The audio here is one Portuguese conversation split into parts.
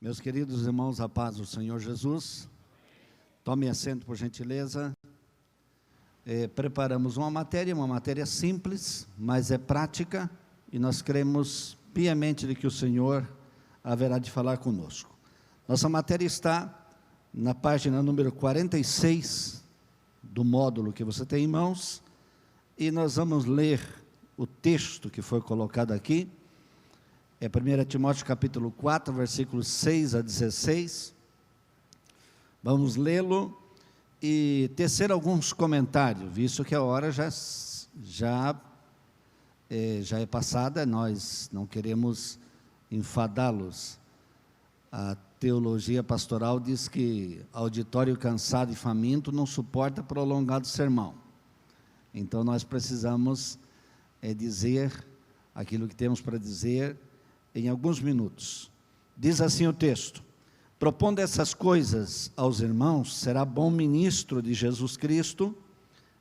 Meus queridos irmãos, a paz do Senhor Jesus. Tome assento, por gentileza. Preparamos uma matéria simples, mas é prática, e nós cremos piamente de que o Senhor haverá de falar conosco. Nossa matéria está na página número 46 do módulo que você tem em mãos, e nós vamos ler o texto que foi colocado aqui. É 1 Timóteo capítulo 4, versículos 6 a 16. Vamos lê-lo e tecer alguns comentários, visto que a hora já é passada. Nós não queremos enfadá-los. A teologia pastoral diz que auditório cansado e faminto não suporta prolongado sermão. Então nós precisamos dizer aquilo que temos para dizer em alguns minutos. Diz assim o texto: propondo essas coisas aos irmãos, será bom ministro de Jesus Cristo,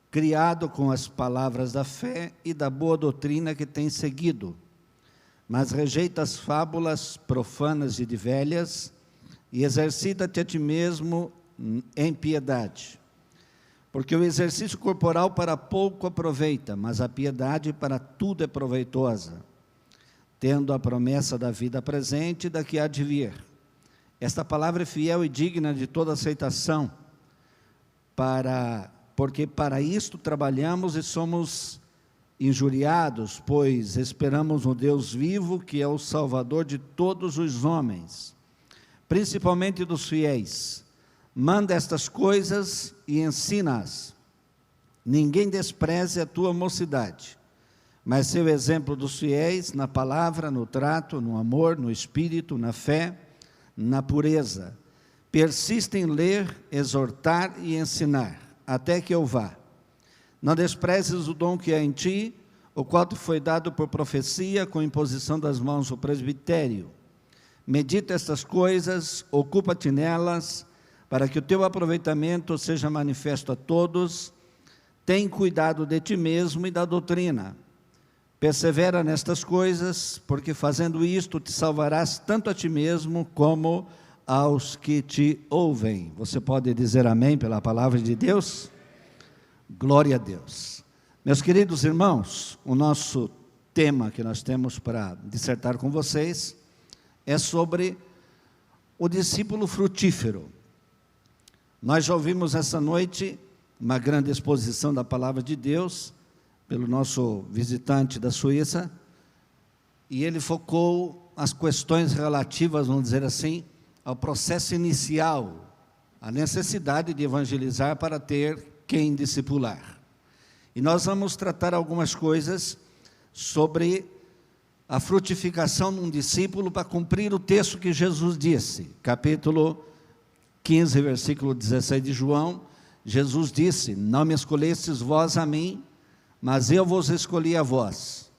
criado com as palavras da fé e da boa doutrina que tem seguido, mas rejeita as fábulas profanas e de velhas, e exercita-te a ti mesmo em piedade. Porque o exercício corporal para pouco aproveita, mas a piedade para tudo é proveitosa, tendo a promessa da vida presente e da que há de vir. Esta palavra é fiel e digna de toda aceitação, porque para isto trabalhamos e somos injuriados, pois esperamos no Deus vivo, que é o Salvador de todos os homens, principalmente dos fiéis. Manda estas coisas e ensina-as. Ninguém despreze a tua mocidade, mas seu exemplo dos fiéis na palavra, no trato, no amor, no espírito, na fé, na pureza. Persista em ler, exortar e ensinar, até que eu vá. Não desprezes o dom que há em ti, o qual te foi dado por profecia, com imposição das mãos do presbitério. Medita estas coisas, ocupa-te nelas, para que o teu aproveitamento seja manifesto a todos. Tem cuidado de ti mesmo e da doutrina. Persevera nestas coisas, porque fazendo isto te salvarás tanto a ti mesmo como aos que te ouvem. Você pode dizer amém pela palavra de Deus? Glória a Deus. Meus queridos irmãos, o nosso tema que nós temos para dissertar com vocês é sobre o discípulo frutífero. Nós já ouvimos essa noite uma grande exposição da palavra de Deus pelo nosso visitante da Suíça, e ele focou as questões relativas, vamos dizer assim, ao processo inicial, a necessidade de evangelizar para ter quem discipular. E nós vamos tratar algumas coisas sobre a frutificação de um discípulo para cumprir o texto que Jesus disse, capítulo 15, versículo 16 de João. Jesus disse: não me escolhestes vós a mim, mas eu vos escolhi a vós,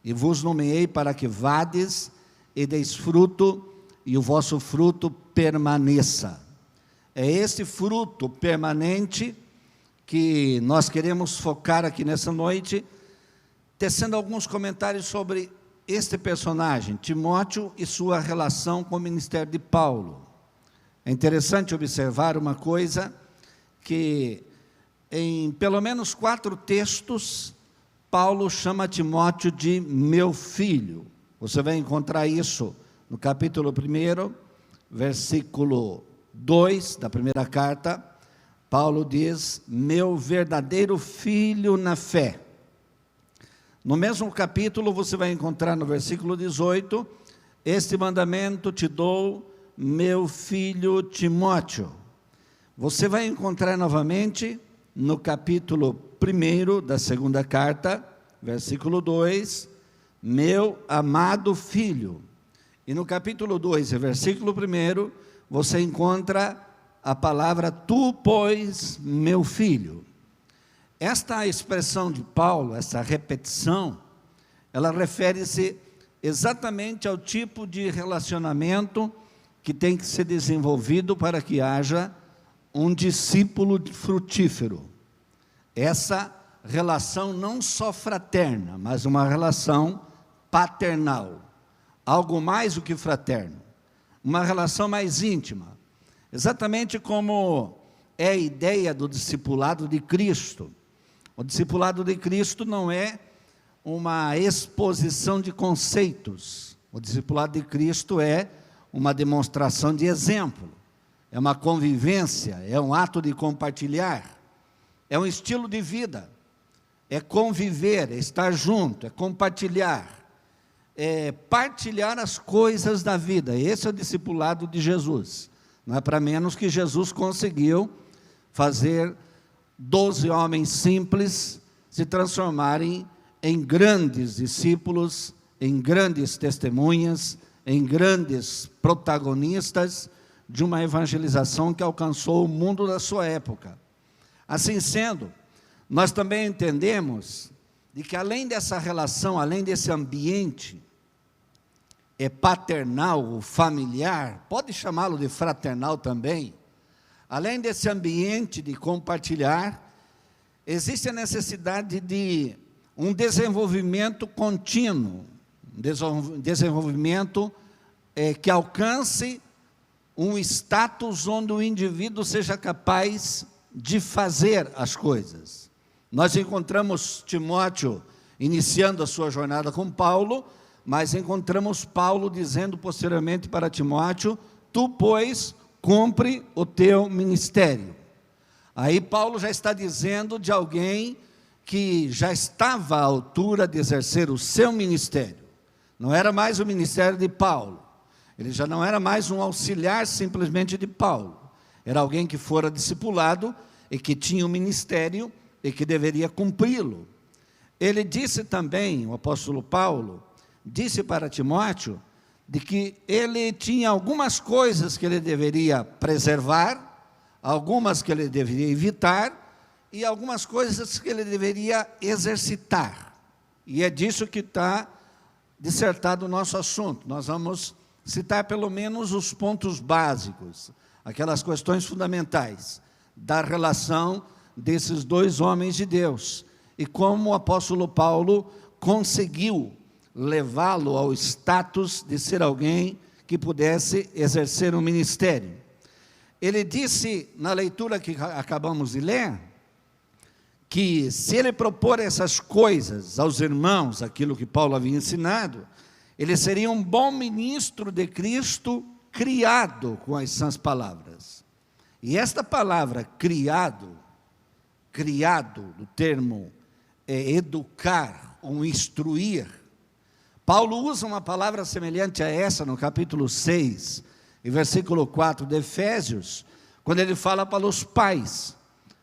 e vos nomeei para que vades e deis fruto, e o vosso fruto permaneça. É esse fruto permanente que nós queremos focar aqui nessa noite, tecendo alguns comentários sobre este personagem, Timóteo, e sua relação com o ministério de Paulo. É interessante observar uma coisa, que em pelo menos 4 textos, Paulo chama Timóteo de meu filho. Você vai encontrar isso no capítulo 1, versículo 2 da primeira carta. Paulo diz: meu verdadeiro filho na fé. No mesmo capítulo você vai encontrar no versículo 18: este mandamento te dou, meu filho Timóteo. Você vai encontrar novamente no capítulo 1 da segunda carta, versículo 2, meu amado filho. E no capítulo 2, versículo 1, você encontra a palavra tu, pois, meu filho. Esta expressão de Paulo, essa repetição, ela refere-se exatamente ao tipo de relacionamento que tem que ser desenvolvido para que haja um discípulo frutífero. Essa relação não só fraterna, mas uma relação paternal, algo mais do que fraterno. uma relação mais íntima. Exatamente como é a ideia do discipulado de Cristo. O discipulado de Cristo não é uma exposição de conceitos. O discipulado de Cristo é uma demonstração de exemplo. É uma convivência, é um ato de compartilhar. É um estilo de vida. É conviver, é estar junto, é compartilhar. É partilhar as coisas da vida. Esse é o discipulado de Jesus. Não é para menos que Jesus conseguiu fazer 12 homens simples se transformarem em grandes discípulos, em grandes testemunhas, em grandes protagonistas de uma evangelização que alcançou o mundo da sua época. Assim sendo, nós também entendemos de que além dessa relação, além desse ambiente paternal, familiar, pode chamá-lo de fraternal também, além desse ambiente de compartilhar, existe a necessidade de um desenvolvimento contínuo, um desenvolvimento que alcance um status onde o indivíduo seja capaz de fazer as coisas. Nós encontramos Timóteo iniciando a sua jornada com Paulo, mas encontramos Paulo dizendo posteriormente para Timóteo: tu, pois, cumpre o teu ministério. Aí Paulo já está dizendo de alguém que já estava à altura de exercer o seu ministério. Não era mais o ministério de Paulo. Ele já não era mais um auxiliar simplesmente de Paulo. Era alguém que fora discipulado e que tinha um ministério e que deveria cumpri-lo. Ele disse também, o apóstolo Paulo, disse para Timóteo, de que ele tinha algumas coisas que ele deveria preservar, algumas que ele deveria evitar, e algumas coisas que ele deveria exercitar. E é disso que está dissertado o nosso assunto. Nós vamos citar pelo menos os pontos básicos, aquelas questões fundamentais da relação desses dois homens de Deus, e como o apóstolo Paulo conseguiu levá-lo ao status de ser alguém que pudesse exercer um ministério. Ele disse, na leitura que acabamos de ler, que se ele propor essas coisas aos irmãos, aquilo que Paulo havia ensinado, ele seria um bom ministro de Cristo, criado com as sãs palavras. E esta palavra, criado, do termo educar ou instruir, Paulo usa uma palavra semelhante a essa no capítulo 6, e versículo 4 de Efésios, quando ele fala para os pais.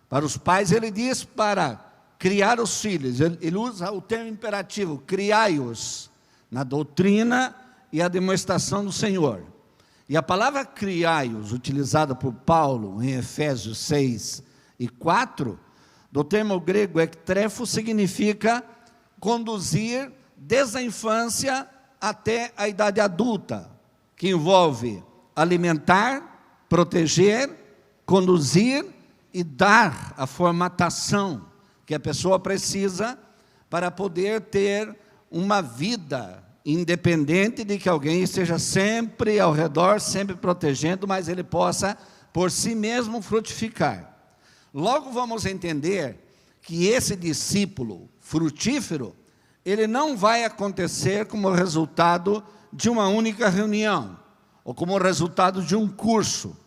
Para os pais ele diz para criar os filhos, ele usa o termo imperativo, criai-os, na doutrina e a demonstração do Senhor. E a palavra criai-os, utilizada por Paulo em Efésios 6 e 4, do termo grego ektrefo, significa conduzir desde a infância até a idade adulta, que envolve alimentar, proteger, conduzir e dar a formatação que a pessoa precisa para poder ter uma vida independente de que alguém esteja sempre ao redor, sempre protegendo, mas ele possa por si mesmo frutificar. Logo vamos entender que esse discípulo frutífero, ele não vai acontecer como resultado de uma única reunião, ou como resultado de um curso.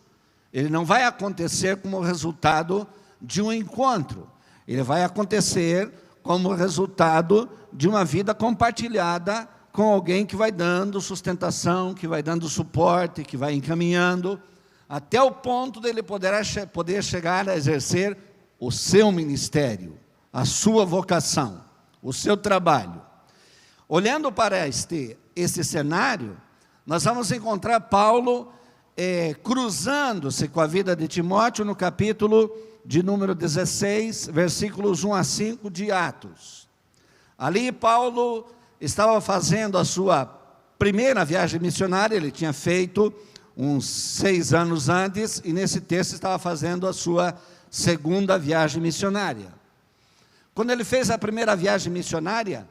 Ele não vai acontecer como resultado de um encontro. Ele vai acontecer como resultado de uma vida compartilhada com alguém que vai dando sustentação, que vai dando suporte, que vai encaminhando, até o ponto dele poder chegar a exercer o seu ministério, a sua vocação, o seu trabalho. Olhando para esse cenário, nós vamos encontrar Paulo cruzando-se com a vida de Timóteo no capítulo de número 16, versículos 1 a 5 de Atos. Ali Paulo estava fazendo a sua primeira viagem missionária, ele tinha feito uns 6 anos antes, e nesse texto estava fazendo a sua segunda viagem missionária. Quando ele fez a primeira viagem missionária,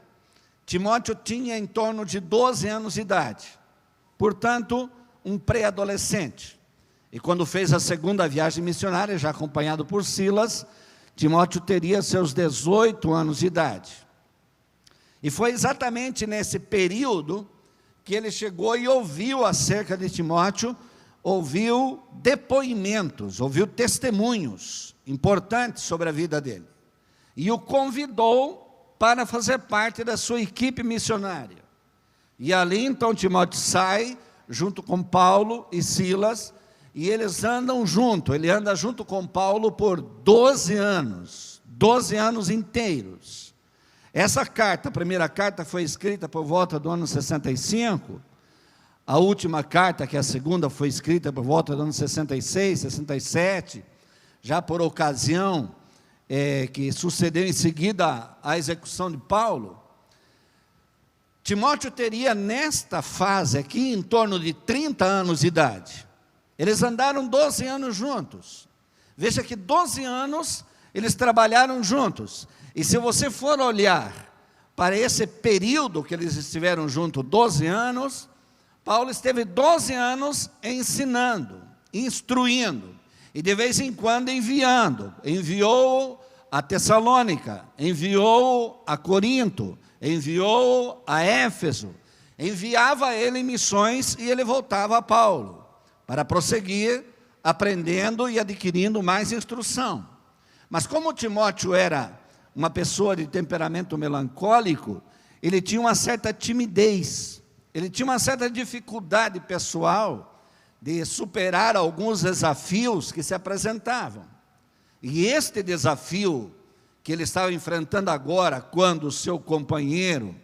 Timóteo tinha em torno de 12 anos de idade. Portanto, um pré-adolescente. E quando fez a segunda viagem missionária, já acompanhado por Silas, Timóteo teria seus 18 anos de idade. E foi exatamente nesse período que ele chegou e ouviu acerca de Timóteo, ouviu depoimentos, ouviu testemunhos importantes sobre a vida dele. E o convidou para fazer parte da sua equipe missionária. E ali então Timóteo sai, junto com Paulo e Silas, e eles andam junto, ele anda junto com Paulo por 12 anos inteiros. Essa carta, a primeira carta foi escrita por volta do ano 65, a última carta, que é a segunda, foi escrita por volta do ano 66, 67, já por ocasião que sucedeu em seguida à execução de Paulo. Timóteo teria nesta fase aqui em torno de 30 anos de idade. Eles andaram 12 anos juntos. Veja que 12 anos eles trabalharam juntos. E se você for olhar para esse período que eles estiveram juntos, 12 anos, Paulo esteve 12 anos ensinando, instruindo, e de vez em quando enviou a Tessalônica, enviou a Corinto, enviou a Éfeso, enviava ele em missões e ele voltava a Paulo, para prosseguir aprendendo e adquirindo mais instrução. Mas como Timóteo era uma pessoa de temperamento melancólico, ele tinha uma certa timidez, ele tinha uma certa dificuldade pessoal de superar alguns desafios que se apresentavam. E este desafio que ele estava enfrentando agora, quando o seu companheiro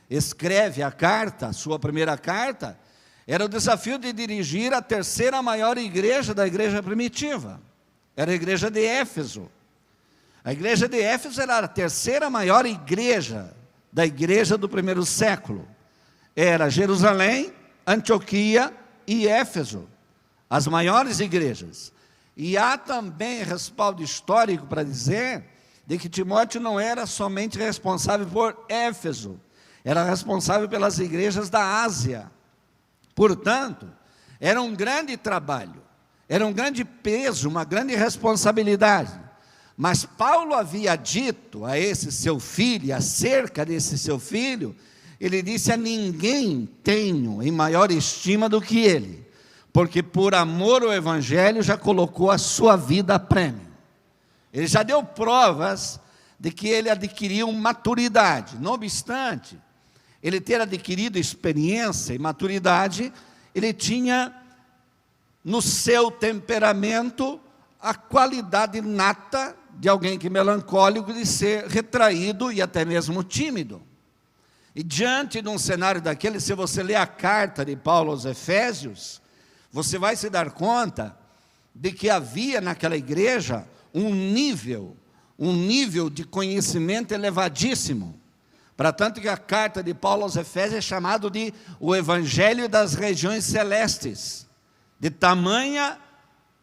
escreve a carta, a sua primeira carta, era o desafio de dirigir a terceira maior igreja da igreja primitiva. Era a igreja de Éfeso. A igreja de Éfeso era a terceira maior igreja da igreja do primeiro século. Era Jerusalém, Antioquia e Éfeso, as maiores igrejas. E há também respaldo histórico para dizer de que Timóteo não era somente responsável por Éfeso, era responsável pelas igrejas da Ásia. Portanto, era um grande trabalho, era um grande peso, uma grande responsabilidade. Mas Paulo havia dito a esse seu filho, acerca desse seu filho, ele disse: a ninguém tenho em maior estima do que ele, porque por amor ao evangelho já colocou a sua vida a prêmio. Ele já deu provas de que ele adquiriu maturidade. Não obstante ele ter adquirido experiência e maturidade, ele tinha no seu temperamento a qualidade nata de alguém que é melancólico, de ser retraído e até mesmo tímido. E diante de um cenário daquele, se você ler a carta de Paulo aos Efésios, você vai se dar conta de que havia naquela igreja um nível de conhecimento elevadíssimo. Para tanto que a carta de Paulo aos Efésios é chamado de o Evangelho das regiões celestes, de tamanha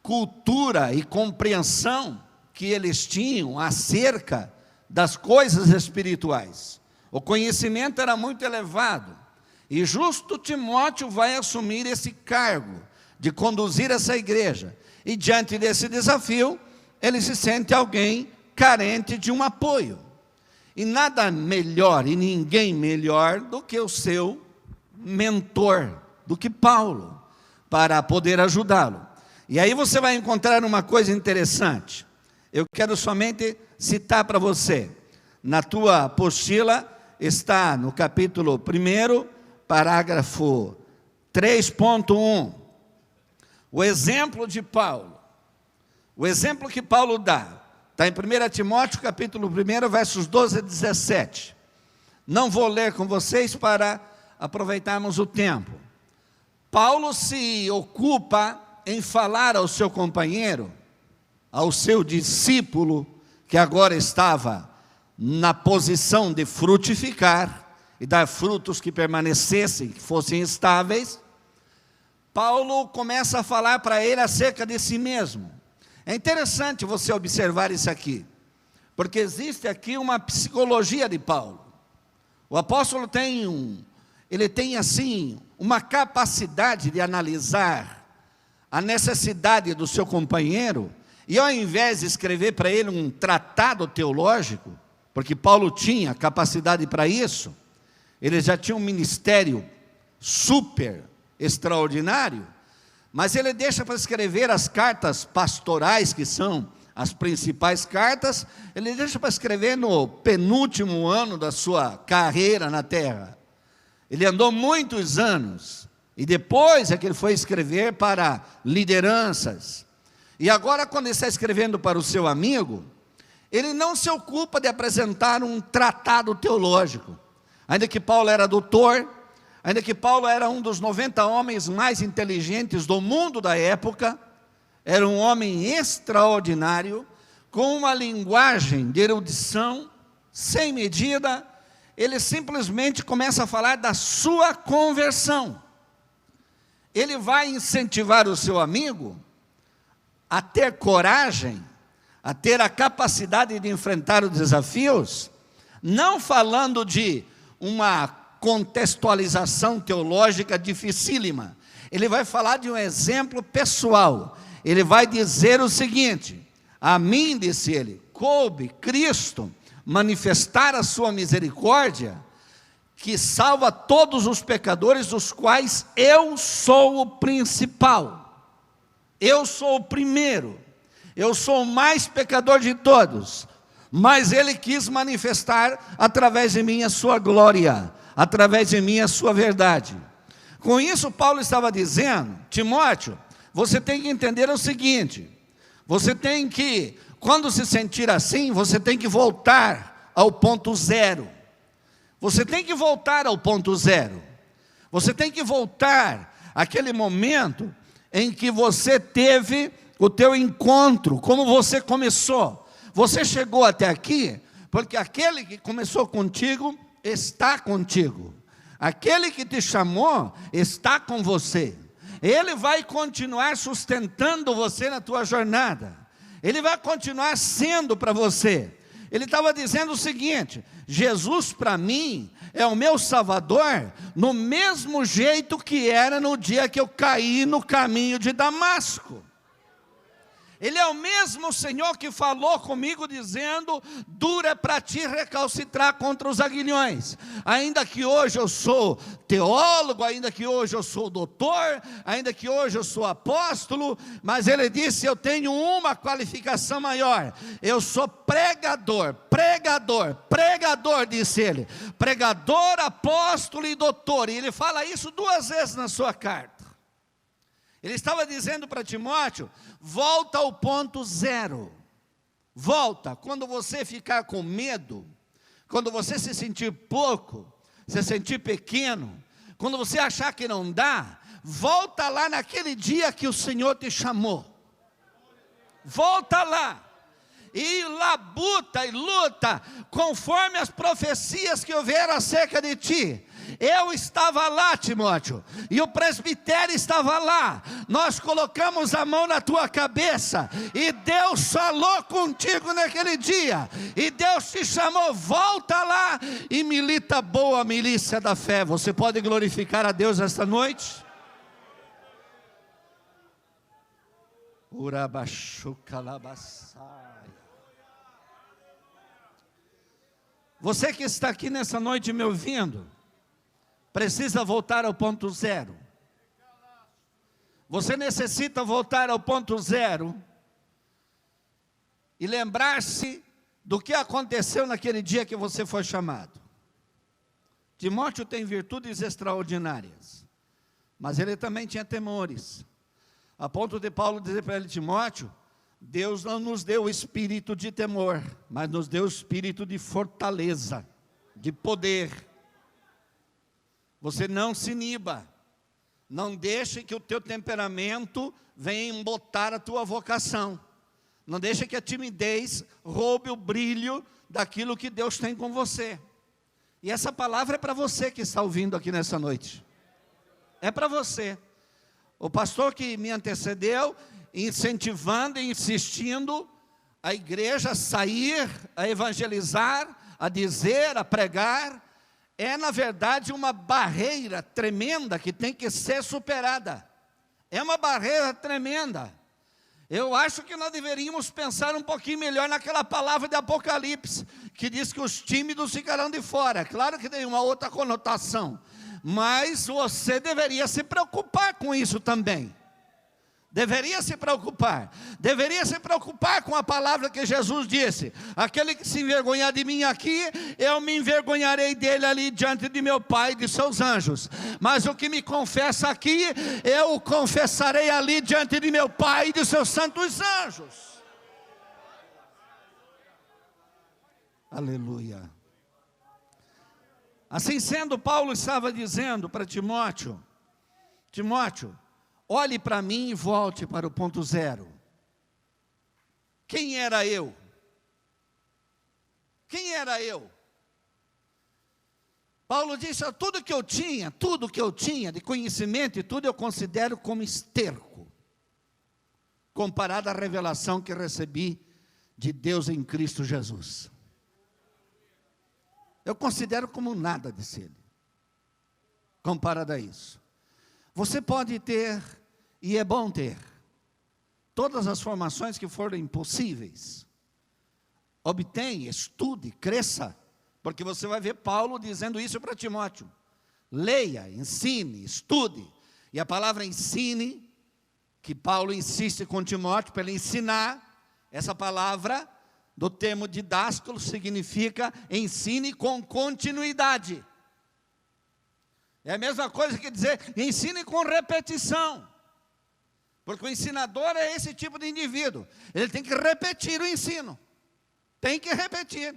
cultura e compreensão que eles tinham acerca das coisas espirituais. O conhecimento era muito elevado, e justo Timóteo vai assumir esse cargo de conduzir essa igreja, e diante desse desafio, ele se sente alguém carente de um apoio. E nada melhor, e ninguém melhor do que o seu mentor, do que Paulo, para poder ajudá-lo. E aí você vai encontrar uma coisa interessante. Eu quero somente citar para você. Na tua apostila está no capítulo 1, parágrafo 3.1. O exemplo de Paulo. O exemplo que Paulo dá. Está em 1 Timóteo, capítulo 1, versos 12 a 17. Não vou ler com vocês para aproveitarmos o tempo. Paulo se ocupa em falar ao seu companheiro, ao seu discípulo, que agora estava na posição de frutificar e dar frutos que permanecessem, que fossem estáveis. Paulo começa a falar para ele acerca de si mesmo. É interessante você observar isso aqui, porque existe aqui uma psicologia de Paulo. O apóstolo tem ele tem assim uma capacidade de analisar a necessidade do seu companheiro, e ao invés de escrever para ele um tratado teológico, porque Paulo tinha capacidade para isso, ele já tinha um ministério super extraordinário, mas ele deixa para escrever as cartas pastorais, que são as principais cartas, ele deixa para escrever no penúltimo ano da sua carreira na terra. Ele andou muitos anos, e depois é que ele foi escrever para lideranças. E agora, quando ele está escrevendo para o seu amigo, ele não se ocupa de apresentar um tratado teológico. Ainda que Paulo era doutor, ainda que Paulo era um dos 90 homens mais inteligentes do mundo da época, era um homem extraordinário, com uma linguagem de erudição sem medida. Ele simplesmente começa a falar da sua conversão. Ele vai incentivar o seu amigo a ter coragem, a ter a capacidade de enfrentar os desafios, não falando de uma contextualização teológica dificílima. Ele vai falar de um exemplo pessoal. Ele vai dizer o seguinte: a mim, disse ele, coube Cristo manifestar a sua misericórdia, que salva todos os pecadores, dos quais eu sou o principal, eu sou o primeiro, eu sou o mais pecador de todos, mas ele quis manifestar através de mim a sua glória, através de mim a sua verdade. Com isso, Paulo estava dizendo: Timóteo, você tem que entender o seguinte, você tem que, quando se sentir assim, você tem que voltar ao ponto zero. Você tem que voltar ao ponto zero. Você tem que voltar àquele momento em que você teve o teu encontro, como você começou. Você chegou até aqui, porque aquele que começou contigo, está contigo. Aquele que te chamou, está com você. Ele vai continuar sustentando você na tua jornada. Ele vai continuar sendo para você. Ele estava dizendo o seguinte: Jesus para mim é o meu Salvador, no mesmo jeito que era no dia que eu caí no caminho de Damasco. Ele é o mesmo Senhor que falou comigo dizendo: dura para ti recalcitrar contra os aguilhões. Ainda que hoje eu sou teólogo, ainda que hoje eu sou doutor, ainda que hoje eu sou apóstolo, mas ele disse: eu tenho uma qualificação maior, eu sou pregador, disse ele, pregador, apóstolo e doutor. E ele fala isso 2 vezes na sua carta. Ele estava dizendo para Timóteo: volta ao ponto zero. Volta, quando você ficar com medo, quando você se sentir pouco, se sentir pequeno, quando você achar que não dá, volta lá naquele dia que o Senhor te chamou. Volta lá. E labuta e luta, conforme as profecias que houveram acerca de ti. Eu estava lá, Timóteo, e o presbitério estava lá. Nós colocamos a mão na tua cabeça, e Deus falou contigo naquele dia, e Deus te chamou. Volta lá e milita boa milícia da fé. Você pode glorificar a Deus esta noite? Você que está aqui nessa noite me ouvindo, precisa voltar ao ponto zero. Você necessita voltar ao ponto zero e lembrar-se do que aconteceu naquele dia que você foi chamado. Timóteo tem virtudes extraordinárias, mas ele também tinha temores, a ponto de Paulo dizer para ele: Timóteo, Deus não nos deu o espírito de temor, mas nos deu o espírito de fortaleza, de poder. Você não se iniba, não deixe que o teu temperamento venha embotar a tua vocação, não deixe que a timidez roube o brilho daquilo que Deus tem com você. E essa palavra é para você que está ouvindo aqui nessa noite, é para você. O pastor que me antecedeu, incentivando e insistindo a igreja a sair, a evangelizar, a dizer, a pregar, é na verdade uma barreira tremenda que tem que ser superada. É uma barreira tremenda. Eu acho que nós deveríamos pensar um pouquinho melhor naquela palavra de Apocalipse, que diz que os tímidos ficarão de fora. Claro que tem uma outra conotação, mas você deveria se preocupar com isso também. Deveria se preocupar com a palavra que Jesus disse: aquele que se envergonhar de mim aqui, eu me envergonharei dele ali diante de meu Pai e de seus anjos. Mas o que me confessa aqui, eu o confessarei ali diante de meu Pai e de seus santos anjos. Aleluia. Assim sendo, Paulo estava dizendo para Timóteo: Timóteo, olhe para mim e volte para o ponto zero. Quem era eu? Quem era eu? Paulo disse: tudo que eu tinha de conhecimento e tudo eu considero como esterco, comparado à revelação que recebi de Deus em Cristo Jesus. Eu considero como nada, disse ele, comparado a isso. Você pode ter, e é bom ter, todas as formações que forem possíveis. Obtenha, estude, cresça, porque você vai ver Paulo dizendo isso para Timóteo. Leia, ensine, estude. E a palavra ensine, que Paulo insiste com Timóteo para ele ensinar, essa palavra do termo didásculo significa ensine com continuidade. É a mesma coisa que dizer ensine com repetição. Porque o ensinador é esse tipo de indivíduo. Ele tem que repetir o ensino. Tem que repetir.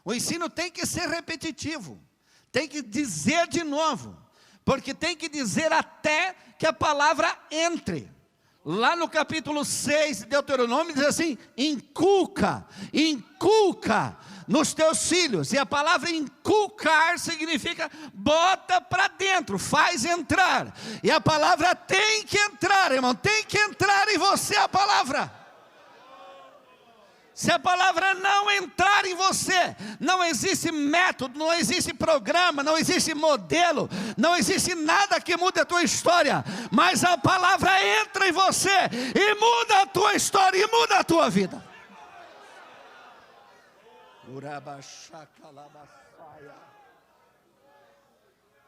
O ensino tem que ser repetitivo. Tem que dizer de novo. Porque tem que dizer até que a palavra entre. Lá no capítulo 6 de Deuteronômio diz assim: inculca nos teus filhos. E a palavra inculcar significa bota para dentro, faz entrar. E a palavra tem que entrar, irmão, tem que entrar em você a palavra. Se a palavra não entrar em você, não existe método, não existe programa, não existe modelo, não existe nada que mude a tua história. Mas a palavra entra em você e muda a tua história e muda a tua vida.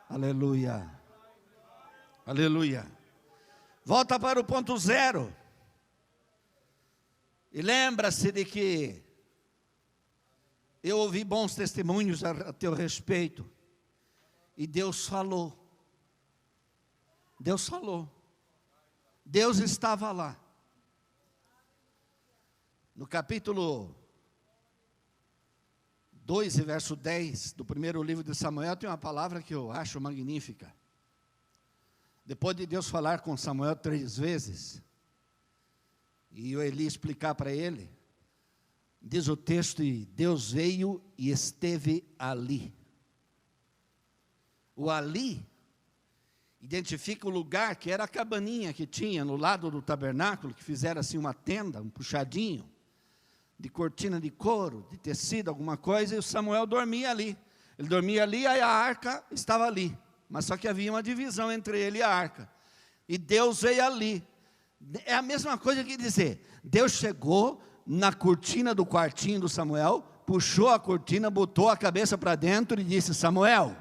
Aleluia. Aleluia. Volta para o ponto zero. E lembra-se de que eu ouvi bons testemunhos a teu respeito. E Deus falou. Deus falou. Deus estava lá. No capítulo 2 e verso 10 do primeiro livro de Samuel, tem uma palavra que eu acho magnífica. Depois de Deus falar com Samuel 3 vezes, e o Eli explicar para ele, diz o texto: e Deus veio e esteve ali. O ali identifica o lugar que era a cabaninha que tinha no lado do tabernáculo, que fizeram assim uma tenda, um puxadinho, de cortina de couro, de tecido, alguma coisa, e o Samuel dormia ali. Ele dormia ali, aí a arca estava ali, mas só que havia uma divisão entre ele e a arca, e Deus veio ali. É a mesma coisa que dizer, Deus chegou na cortina do quartinho do Samuel, puxou a cortina, botou a cabeça para dentro e disse: Samuel.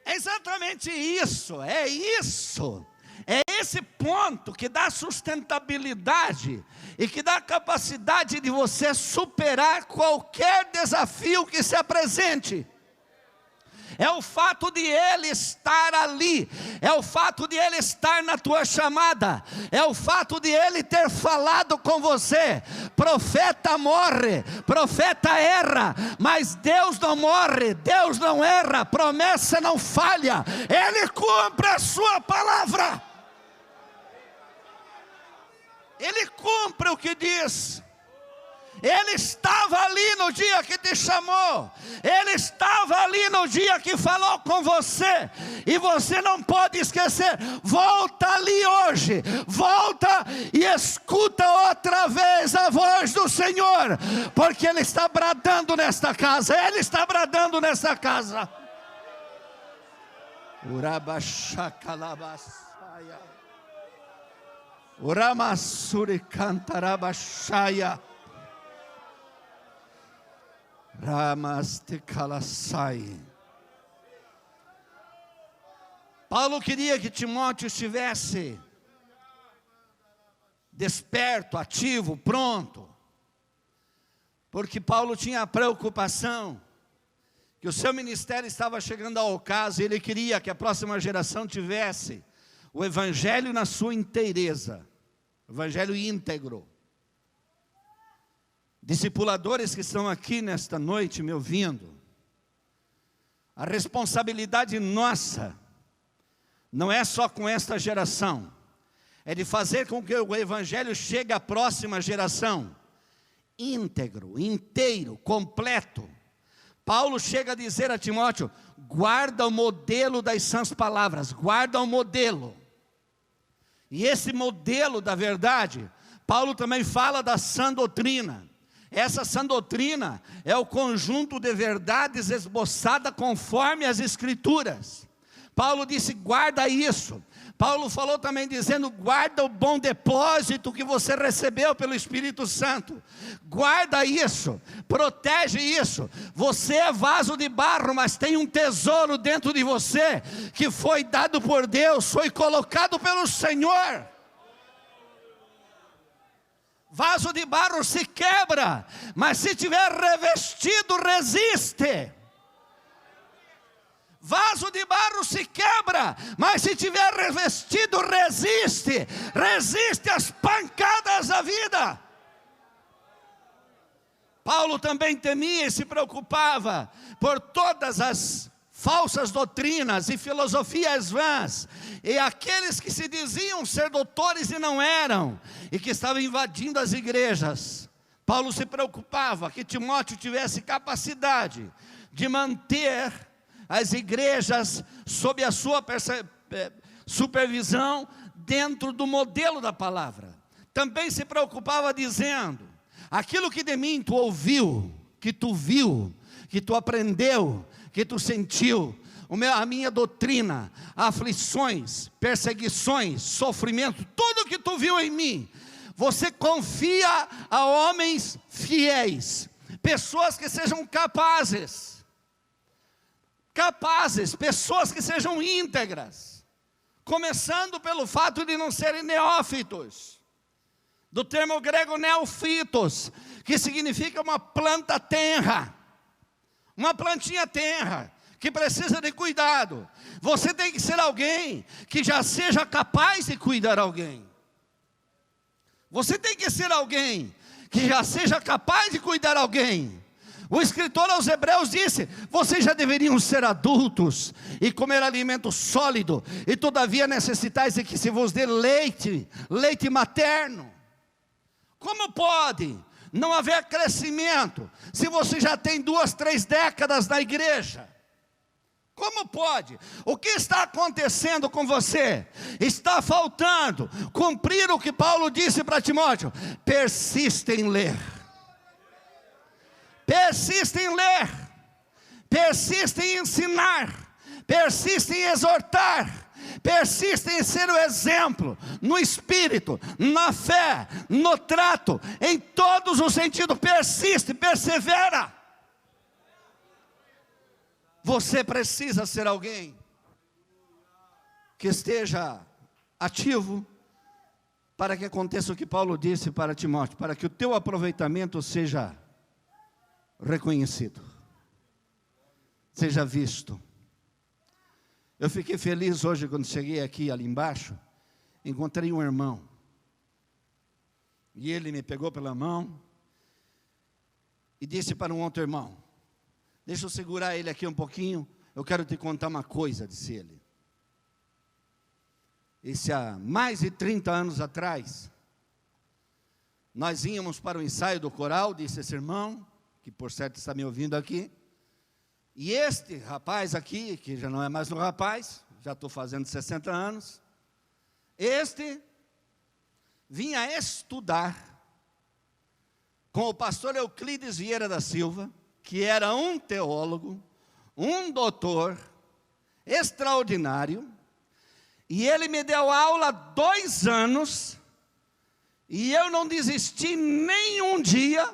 É exatamente isso, é isso. É esse ponto que dá sustentabilidade e que dá capacidade de você superar qualquer desafio que se apresente. É o fato de Ele estar ali, é o fato de Ele estar na tua chamada, é o fato de Ele ter falado com você. Profeta morre, profeta erra, mas Deus não morre, Deus não erra, promessa não falha, Ele cumpre a sua palavra. Ele cumpre o que diz. Ele estava ali no dia que te chamou. Ele estava ali no dia que falou com você. E você não pode esquecer. Volta ali hoje. Volta e escuta outra vez. ouçais a voz do Senhor, porque Ele está bradando nesta casa, Ele está bradando nesta casa. Urabashakalabasaia, Uramasuri cantarabashaya, Ramastekalasai. Paulo queria que Timóteo estivesse desperto, ativo, pronto, porque Paulo tinha a preocupação que o seu ministério estava chegando ao ocaso, e ele queria que a próxima geração tivesse o evangelho na sua inteireza, o evangelho íntegro. Discipuladores que estão aqui nesta noite me ouvindo, a responsabilidade nossa não é só com esta geração, é de fazer com que o evangelho chegue à próxima geração íntegro, inteiro, completo. Paulo chega a dizer a Timóteo: guarda o modelo das sãs palavras, guarda o modelo. E esse modelo da verdade, Paulo também fala da sã doutrina. Essa sã doutrina é o conjunto de verdades esboçada conforme as Escrituras. Paulo disse: guarda isso. Paulo falou também dizendo: guarda o bom depósito que você recebeu pelo Espírito Santo. Guarda isso, protege isso. Você é vaso de barro, mas tem um tesouro dentro de você, que foi dado por Deus, foi colocado pelo Senhor. Vaso de barro se quebra, mas se tiver revestido, resiste. Vaso de barro se quebra, mas se tiver revestido, resiste. Resiste às pancadas da vida. Paulo também temia e se preocupava por todas as falsas doutrinas e filosofias vãs, e aqueles que se diziam ser doutores e não eram, e que estavam invadindo as igrejas. Paulo se preocupava que Timóteo tivesse capacidade de manter as igrejas sob a sua supervisão, dentro do modelo da palavra. Também se preocupava dizendo: aquilo que de mim tu ouviu, que tu viu, que tu aprendeu, que tu sentiu, a minha doutrina, aflições, perseguições, sofrimento, tudo que tu viu em mim, você confia a homens fiéis, pessoas que sejam capazes, pessoas que sejam íntegras, começando pelo fato de não serem neófitos, do termo grego neofitos, que significa uma planta tenra, uma plantinha tenra, que precisa de cuidado. Você tem que ser alguém que já seja capaz de cuidar alguém. Você tem que ser alguém que já seja capaz de cuidar alguém. O escritor aos Hebreus disse: vocês já deveriam ser adultos e comer alimento sólido, e todavia necessitais de que se vos dê leite materno. Como pode não haver crescimento se você já tem 2, 3 décadas na igreja? Como pode? O que está acontecendo com você? Está faltando cumprir o que Paulo disse para Timóteo: persiste em ler. Persiste em ler, persiste em ensinar, persiste em exortar, persiste em ser o exemplo, no espírito, na fé, no trato, em todos os sentidos. Persiste, persevera. Você precisa ser alguém que esteja ativo, para que aconteça o que Paulo disse para Timóteo, para que o teu aproveitamento seja reconhecido, seja visto. Eu fiquei feliz hoje quando cheguei aqui ali embaixo, encontrei um irmão, e ele me pegou pela mão e disse para um outro irmão: deixa eu segurar ele aqui um pouquinho, eu quero te contar uma coisa, disse ele. Esse há mais de 30 anos atrás, nós íamos para o ensaio do coral, disse esse irmão, que por certo está me ouvindo aqui, e este rapaz aqui, que já não é mais um rapaz, já estou fazendo 60 anos, este vinha estudar com o pastor Euclides Vieira da Silva, que era um teólogo, um doutor extraordinário, e ele me deu aula 2 anos, e eu não desisti nenhum dia,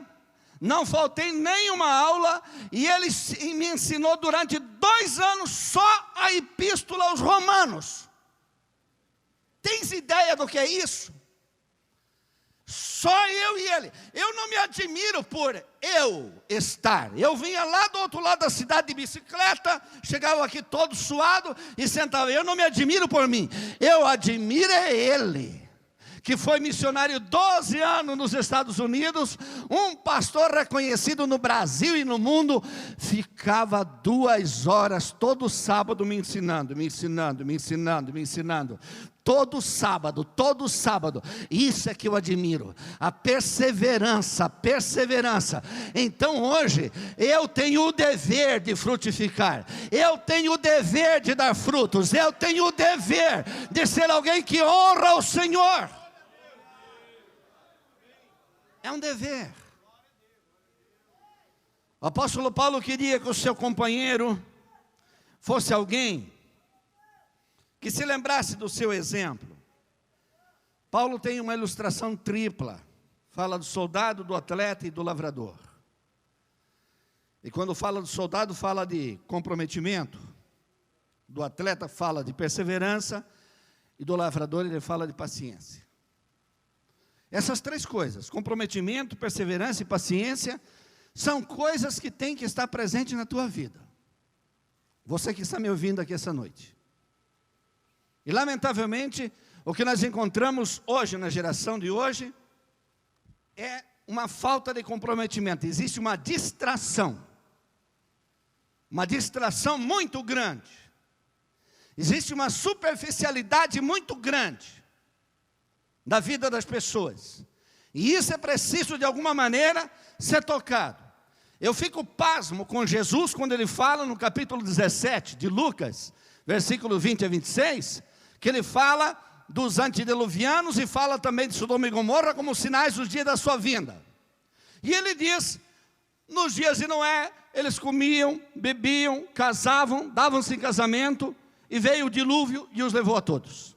não faltei nenhuma aula, e ele me ensinou durante 2 anos só a epístola aos Romanos. Tens ideia do que é isso? Só eu e ele. Eu não me admiro por eu estar. Eu vinha lá do outro lado da cidade de bicicleta, chegava aqui todo suado e sentava. Eu não me admiro por mim. Eu admiro é ele, que foi missionário 12 anos nos Estados Unidos, um pastor reconhecido no Brasil e no mundo, ficava 2 horas todo sábado me ensinando. Todo sábado, isso é que eu admiro, a perseverança. Então hoje, eu tenho o dever de frutificar, eu tenho o dever de dar frutos, eu tenho o dever de ser alguém que honra o Senhor. É um dever. O apóstolo Paulo queria que o seu companheiro fosse alguém que se lembrasse do seu exemplo. Paulo tem uma ilustração tripla. Fala do soldado, do atleta e do lavrador. E quando fala do soldado, fala de comprometimento. Do atleta fala de perseverança. E do lavrador ele fala de paciência. Essas 3 coisas, comprometimento, perseverança e paciência, são coisas que têm que estar presentes na tua vida. Você que está me ouvindo aqui essa noite. E lamentavelmente, o que nós encontramos hoje, na geração de hoje, é uma falta de comprometimento. Existe uma distração muito grande. Existe uma superficialidade muito grande da vida das pessoas. E isso é preciso, de alguma maneira, ser tocado. Eu fico pasmo com Jesus quando ele fala no capítulo 17 de Lucas, versículo 20 a 26, que ele fala dos antediluvianos e fala também de Sodoma e Gomorra como sinais dos dias da sua vinda. E ele diz, nos dias de Noé, eles comiam, bebiam, casavam, davam-se em casamento, e veio o dilúvio e os levou a todos.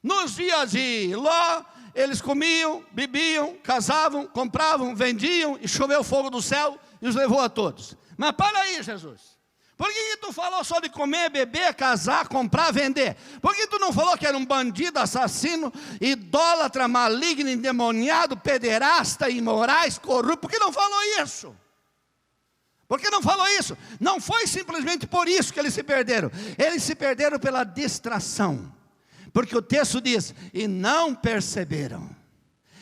Nos dias de Ló, eles comiam, bebiam, casavam, compravam, vendiam, e choveu fogo do céu e os levou a todos. Mas para aí, Jesus, por que tu falou só de comer, beber, casar, comprar, vender? Por que tu não falou que era um bandido, assassino, idólatra, maligno, endemoniado, pederasta, imorais, corrupto? Por que não falou isso? Por que não falou isso? Não foi simplesmente por isso que eles se perderam. Eles se perderam pela distração. Porque o texto diz, e não perceberam.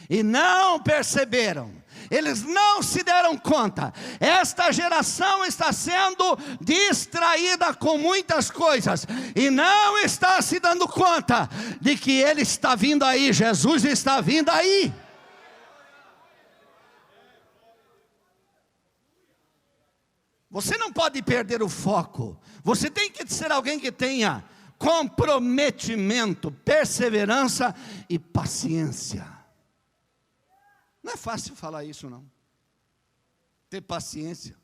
E não perceberam. Eles não se deram conta. Esta geração está sendo distraída com muitas coisas. E não está se dando conta de que Ele está vindo aí. Jesus está vindo aí. Você não pode perder o foco. Você tem que ser alguém que tenha comprometimento, perseverança e paciência. Não é fácil falar isso, não. Ter paciência.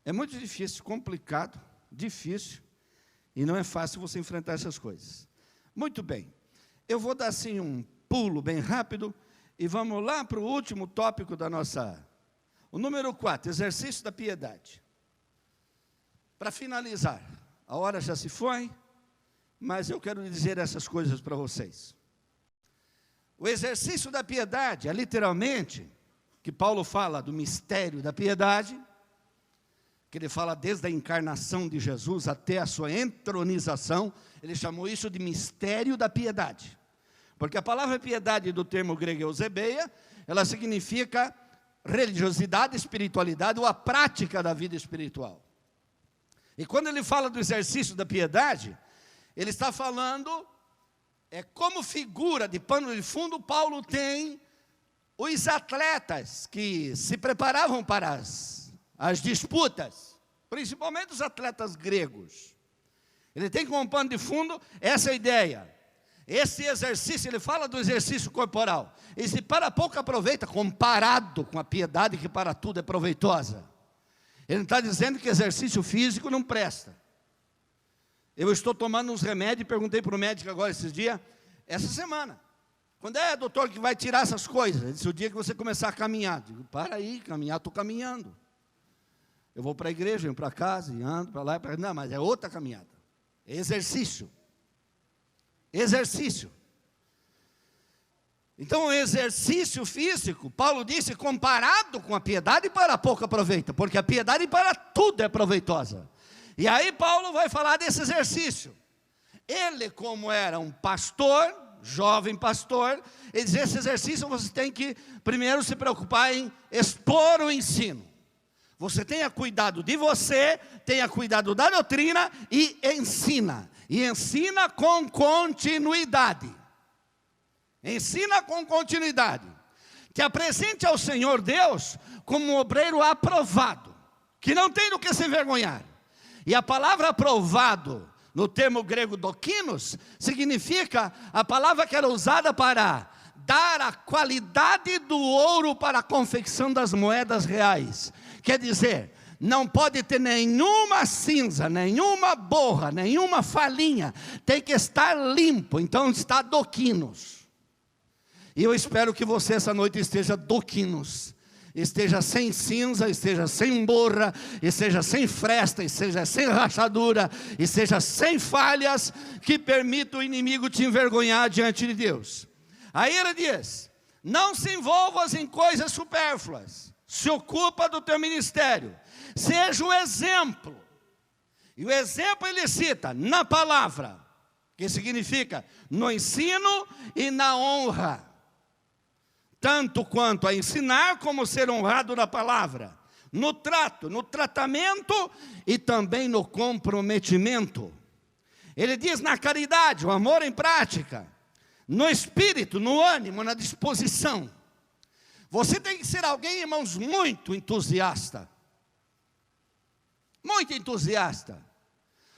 É muito difícil, complicado, difícil. E não é fácil você enfrentar essas coisas. Muito bem. Eu vou dar assim um pulo bem rápido. E vamos lá para o último tópico da nossa... O número 4, exercício da piedade. Para finalizar, a hora já se foi, mas eu quero dizer essas coisas para vocês. O exercício da piedade é literalmente, que Paulo fala do mistério da piedade, que ele fala desde a encarnação de Jesus até a sua entronização, ele chamou isso de mistério da piedade. Porque a palavra piedade do termo grego eusebeia, ela significa religiosidade, espiritualidade, ou a prática da vida espiritual. E quando ele fala do exercício da piedade, ele está falando, como figura de pano de fundo, Paulo tem os atletas que se preparavam para as disputas, principalmente os atletas gregos. Ele tem como pano de fundo essa ideia. Esse exercício, ele fala do exercício corporal. E se para pouco aproveita, comparado com a piedade que para tudo é proveitosa. Ele não está dizendo que exercício físico não presta. Eu estou tomando uns remédios e perguntei para o médico agora esses dias, essa semana. Quando é, doutor, que vai tirar essas coisas? Ele disse, o dia que você começar a caminhar. Eu digo, para aí, caminhar, estou caminhando. Eu vou para a igreja, venho para casa, e ando para lá e para cá. Não, mas é outra caminhada. É exercício. Exercício. Então o exercício físico, Paulo disse, comparado com a piedade, para pouco aproveita, porque a piedade para tudo é proveitosa. E aí Paulo vai falar desse exercício. Ele, como era um pastor, jovem pastor, ele diz, esse exercício você tem que primeiro se preocupar em expor o ensino. Você tenha cuidado de você, tenha cuidado da doutrina e ensina. E ensina com continuidade. Ensina com continuidade. Te apresente ao Senhor Deus como um obreiro aprovado, que não tem do que se envergonhar. E a palavra aprovado, no termo grego dokinos, significa a palavra que era usada para dar a qualidade do ouro para a confecção das moedas reais. Quer dizer, não pode ter nenhuma cinza, nenhuma borra, nenhuma falinha, tem que estar limpo, então está dokinos. E eu espero que você essa noite esteja dokinos, esteja sem cinza, esteja sem borra, esteja sem fresta, esteja sem rachadura, esteja sem falhas, que permita o inimigo te envergonhar diante de Deus. Aí ele diz, não se envolvas em coisas supérfluas, se ocupa do teu ministério, seja o exemplo. E o exemplo ele cita na palavra, que significa no ensino e na honra. Tanto quanto a ensinar, como ser honrado na palavra, no trato, no tratamento e também no comprometimento. Ele diz na caridade, o amor em prática, no espírito, no ânimo, na disposição. Você tem que ser alguém, irmãos, muito entusiasta. Muito entusiasta.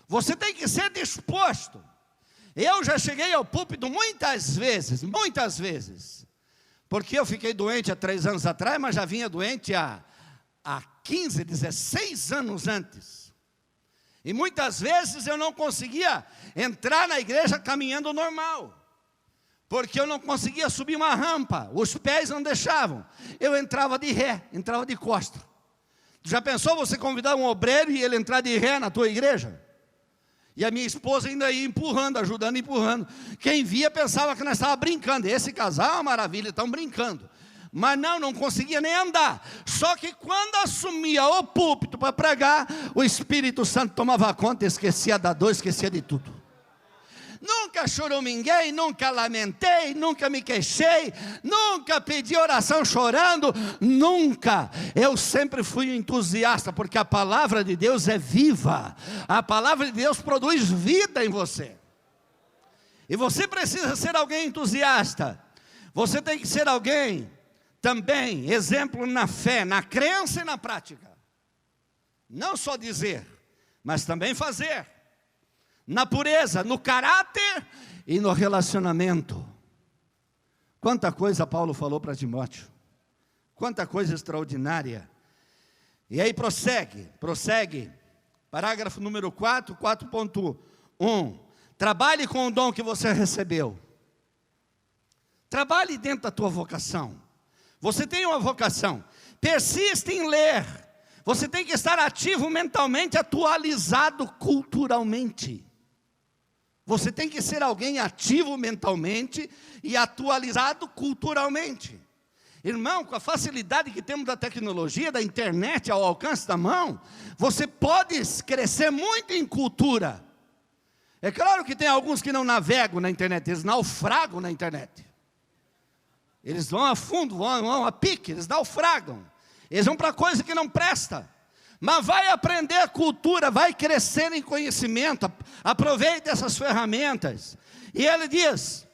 Você tem que ser disposto. Eu já cheguei ao púlpito muitas vezes, porque eu fiquei doente há 3 anos atrás, mas já vinha doente há 15, 16 anos antes. E muitas vezes eu não conseguia entrar na igreja caminhando normal, porque eu não conseguia subir uma rampa, os pés não deixavam. Eu entrava de ré, entrava de costa. Já pensou você convidar um obreiro e ele entrar de ré na tua igreja? E a minha esposa ainda ia empurrando, ajudando, empurrando. Quem via pensava que nós estávamos brincando. Esse casal é uma maravilha, estão brincando. Mas não conseguia nem andar. Só que quando assumia o púlpito para pregar, o Espírito Santo tomava conta, esquecia da dor, esquecia de tudo. Nunca choraminguei, nunca lamentei, nunca me queixei, nunca pedi oração chorando, nunca. Eu sempre fui um entusiasta, porque a palavra de Deus é viva. A palavra de Deus produz vida em você. E você precisa ser alguém entusiasta. Você tem que ser alguém também, exemplo na fé, na crença e na prática. Não só dizer, mas também fazer. Na pureza, no caráter e no relacionamento. Quanta coisa Paulo falou para Timóteo. Quanta coisa extraordinária. E aí prossegue. Parágrafo número 4, 4.1. Trabalhe com o dom que você recebeu. Trabalhe dentro da tua vocação. Você tem uma vocação. Persista em ler. Você tem que estar ativo mentalmente, atualizado culturalmente. Você tem que ser alguém ativo mentalmente e atualizado culturalmente. Irmão, com a facilidade que temos da tecnologia, da internet ao alcance da mão, você pode crescer muito em cultura. É claro que tem alguns que não navegam na internet, eles naufragam na internet. Eles vão a fundo, vão a pique, eles naufragam. Eles vão para coisa que não presta. Mas vai aprender a cultura, vai crescer em conhecimento, aproveite essas ferramentas. E ele diz,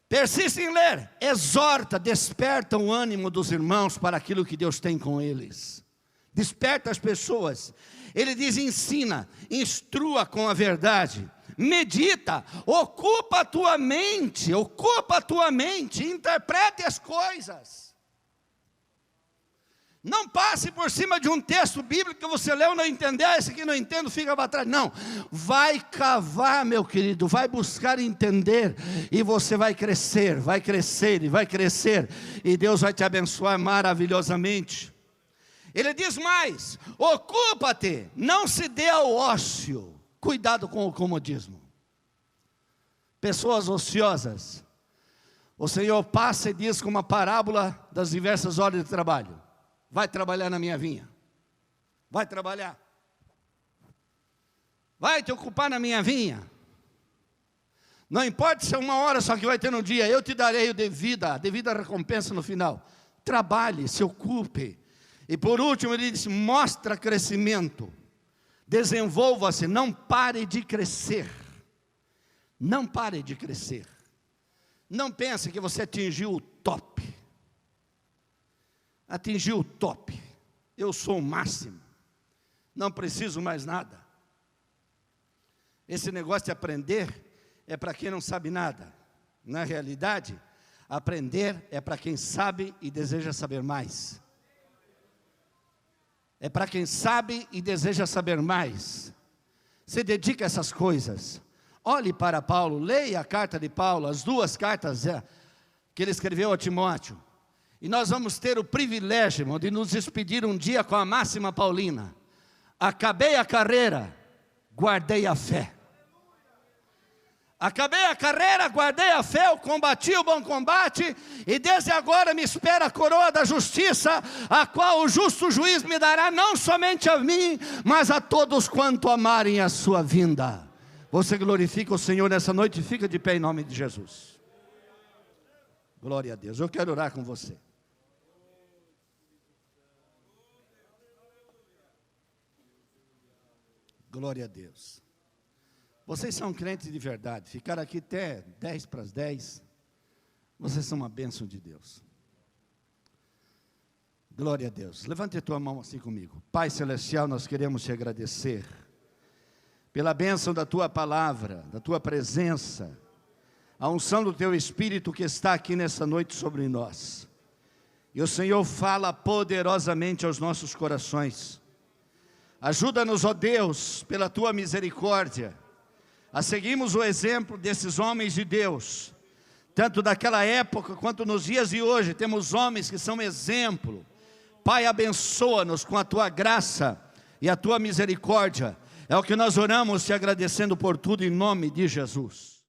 persista em ler, exorta, desperta o ânimo dos irmãos para aquilo que Deus tem com eles. Desperta as pessoas. Ele diz, ensina, instrua com a verdade, medita, ocupa a tua mente, interprete as coisas. Não passe por cima de um texto bíblico que você leu e não entendeu, esse aqui não entendo, fica para trás. Não, vai cavar, meu querido, vai buscar entender, e você vai crescer, e Deus vai te abençoar maravilhosamente. Ele diz mais: ocupa-te, não se dê ao ócio. Cuidado com o comodismo. Pessoas ociosas, o Senhor passa e diz com uma parábola das diversas horas de trabalho: vai trabalhar na minha vinha, vai trabalhar, vai te ocupar na minha vinha. Não importa se é 1 hora só que vai ter no dia, eu te darei a devida recompensa no final. Trabalhe, se ocupe. E por último ele diz: mostra crescimento, desenvolva-se, não pare de crescer. Não pare de crescer. Não pense que você atingiu o top. Atingiu o top. Eu sou o máximo. Não preciso mais nada. Esse negócio de aprender é para quem não sabe nada. Na realidade, aprender é para quem sabe e deseja saber mais. É para quem sabe e deseja saber mais. Se dedica a essas coisas. Olhe para Paulo, leia a carta de Paulo, as 2 cartas que ele escreveu a Timóteo. E nós vamos ter o privilégio, irmão, de nos despedir um dia com a máxima paulina: acabei a carreira, guardei a fé. Acabei a carreira, guardei a fé, eu combati o bom combate, e desde agora me espera a coroa da justiça, a qual o justo juiz me dará, não somente a mim, mas a todos quanto amarem a sua vinda. Você glorifica o Senhor nessa noite e fica de pé em nome de Jesus. Glória a Deus. Eu quero orar com você. Glória a Deus. Vocês são crentes de verdade. Ficaram aqui até 10 para as 10. Vocês são uma bênção de Deus. Glória a Deus. Levante a tua mão assim comigo. Pai Celestial, nós queremos te agradecer pela bênção da tua palavra, da tua presença, a unção do teu Espírito que está aqui nessa noite sobre nós. E o Senhor fala poderosamente aos nossos corações. Ajuda-nos, ó Deus, pela tua misericórdia, a seguirmos o exemplo desses homens de Deus, tanto daquela época quanto nos dias de hoje. Temos homens que são exemplo. Pai, abençoa-nos com a tua graça e a tua misericórdia. É o que nós oramos te agradecendo por tudo em nome de Jesus.